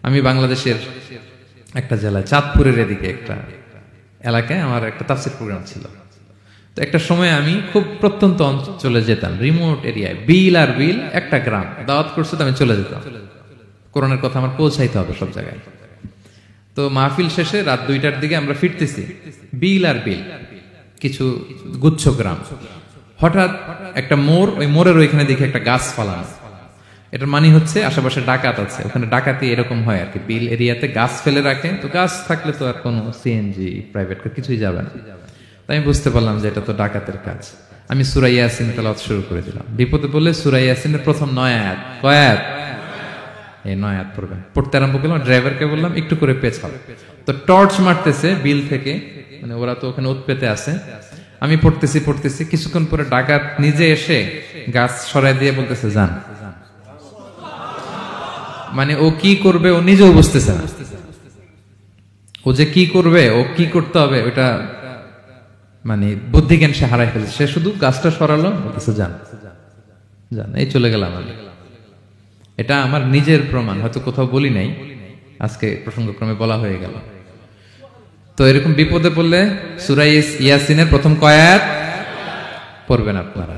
আমি বাংলাদেশের একটা জেলায় চাঁদপুরের এদিকে একটা এলাকায় আমার একটা তাফসীর প্রোগ্রাম ছিল। তো একটা সময় আমি খুব প্রত্যন্ত অঞ্চলে যেতাম, রিমোট এরিয়ায়, বিল আর বিল একটা গ্রাম, দাওয়াত করছে তো আমি চলে যেতাম। কোরআনের কথা আমার পৌঁছাইতে হবে সব জায়গায়। তো মাহফিল শেষে রাত 2টার দিকে আমরা ফিরতেছি, বিল আর বিল কিছু গুচ্ছ গ্রাম। হঠাৎ একটা মোড়, ওই মোড়ের ওইখানে দেখি একটা গাছ ফালানো। এটার মানে হচ্ছে আশেপাশে ডাকাত আছে, ওখানে ডাকাতি এরকম হয় আর কি, বিল এরিয়াতে গাছ ফেলে রাখে। তো গাছ থাকলে তো আর কোনো সিএনজি প্রাইভেট কার কিছুই যাবে না। তাই আমি বুঝতে পারলাম যে এটা তো ডাকাতের কাজ। আমি সূরা ইয়াসিন তেলাওয়াত শুরু করে দিলাম। বিপদে বলে সূরা ইয়াসিনের প্রথম 9 আয়াত, কয় আয়াত? এই 9 আয়াত পড়বেন। পড়তে আরম্ভ করলাম, ড্রাইভারকে বললাম একটু করে পেছাও। তো টর্চ মারতেছে বিল থেকে, মানে ওরা তো ওখানে উৎপেতে আছে। আমি পড়তেছি, কিছুক্ষণ পরে ডাকাত নিজে এসে গাছ সরাই দিয়ে বলতেছে যান। মানে ও কি করবে ও নিজেও বুঝতেছে না, ও যে কি করবে, ও কি করতে হবে ওটা মানে বুদ্ধি জ্ঞান সে হারাই ফেলেছে। সে শুধু গাছটা সরালো, বলতেছে যান যান, এই চলে গেলাম আমি। এটা আমার নিজের প্রমাণ, হয়তো কোথাও বলি নাই, আজকে প্রসঙ্গক্রমে বলা হয়ে গেল। তো এরকম বিপদে পড়লে সূরা ইয়াসিনের প্রথম কয় আয়াত পড়বেন আপনারা।